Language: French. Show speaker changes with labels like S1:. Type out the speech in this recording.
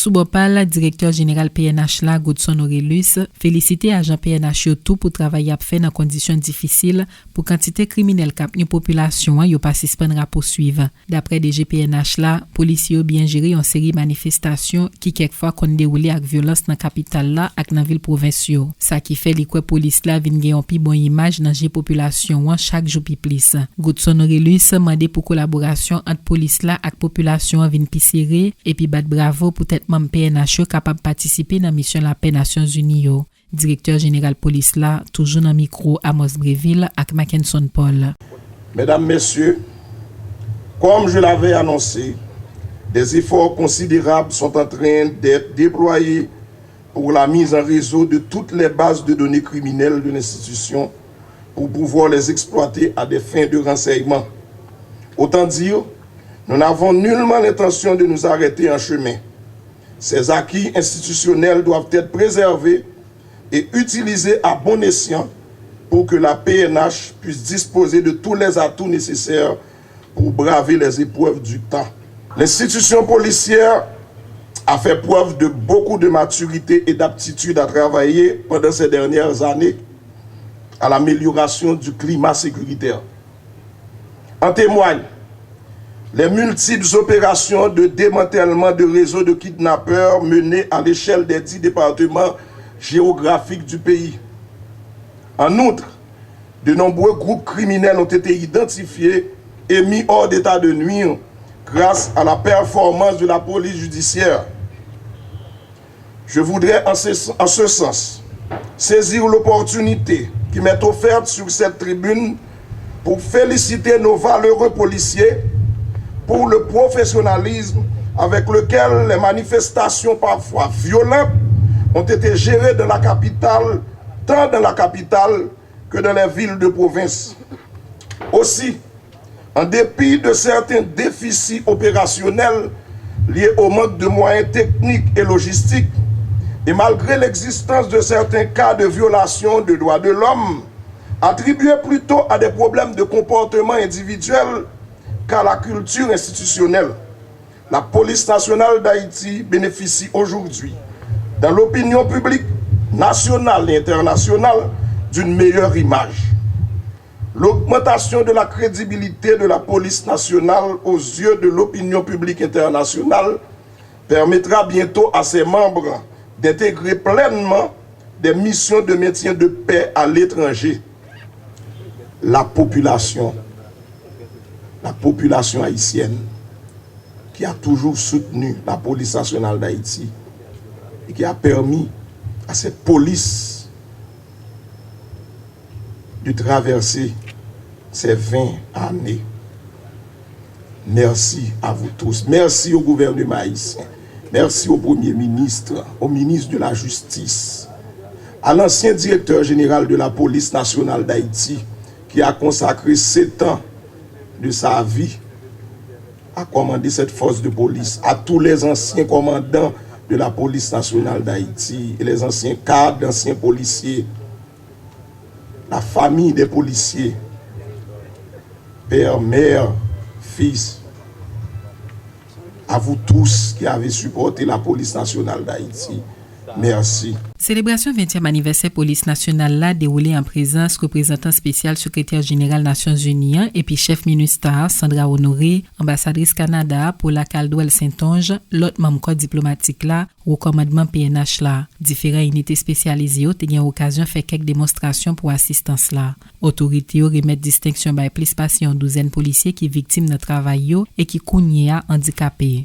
S1: Sous Bopal, directeur général PNH là, Godson Aurelius, félicité agent PNH yo tout pour travailler à faire dans conditions difficiles pour quantité criminelle cap une population yo pas suspendre à poursuivre. D'après DG PNH là, policiers ont bien géré une série de manifestations qui quelquefois kon déroulé avec violence dans capitale là ak dans ville provinciaux. Ça qui fait li quoi police là vinn gen yon pi bon image dans la population chaque jour pi plus. Godson Aurelius mandé pour collaboration entre police là ak population vinn pi serré et puis bat bravo pour tête membre PNH capable participer dans mission la paix Nations Unies yo. Directeur général police là toujours dans micro Amos Breville ak Mackenson Paul.
S2: Mesdames, Messieurs, comme je l'avais annoncé, des efforts considérables sont en train d'être déployés pour la mise en réseau de toutes les bases de données criminelles de l'institution pour pouvoir les exploiter à des fins de renseignement. Autant dire, nous n'avons nullement l'intention de nous arrêter en chemin. Ces acquis institutionnels doivent être préservés et utilisés à bon escient pour que la PNH puisse disposer de tous les atouts nécessaires pour braver les épreuves du temps. L'institution policière a fait preuve de beaucoup de maturité et d'aptitude à travailler pendant ces dernières années à l'amélioration du climat sécuritaire. En témoignent les multiples opérations de démantèlement de réseaux de kidnappeurs menées à l'échelle des 10 départements géographiques du pays. En outre, de nombreux groupes criminels ont été identifiés et mis hors d'état de nuire grâce à la performance de la police judiciaire. Je voudrais en ce sens saisir l'opportunité qui m'est offerte sur cette tribune pour féliciter nos valeureux policiers pour le professionnalisme avec lequel les manifestations parfois violentes ont été gérées dans la capitale, tant dans la capitale que dans les villes de province. Aussi, en dépit de certains déficits opérationnels liés au manque de moyens techniques et logistiques, et malgré l'existence de certains cas de violation des droits de l'homme, attribués plutôt à des problèmes de comportement individuel qu'à la culture institutionnelle, la police nationale d'Haïti bénéficie aujourd'hui, dans l'opinion publique nationale et internationale, d'une meilleure image. L'augmentation de la crédibilité de la police nationale aux yeux de l'opinion publique internationale permettra bientôt à ses membres d'intégrer pleinement des missions de maintien de paix à l'étranger. La population haïtienne qui a toujours soutenu la police nationale d'Haïti et qui a permis à cette police de traverser ces 20 années. Merci à vous tous. Merci au gouvernement haïtien. Merci au Premier ministre, au ministre de la Justice, à l'ancien directeur général de la police nationale d'Haïti qui a consacré 7 ans de sa vie à commander cette force de police, à tous les anciens commandants de la police nationale d'Haïti et les anciens cadres, anciens policiers, la famille des policiers, père, mère, fils, à vous tous qui avez supporté la police nationale d'Haïti. Merci.
S1: Célébration 20e anniversaire police nationale là déroulée en présence représentant spécial secrétaire général Nations Unies et puis chef MINUSTAH Sandra Honoré, ambassadrice Canada pour la Caldwell Saint-Onge, l'autre membre diplomatique là au commandement PNH là. Différentes unités spécialisées ont eu occasion faire quelques démonstrations pour assistance là. Autorités remettent distinction by plus patient douzaine policiers qui victimes de travail et qui kounya handicapés.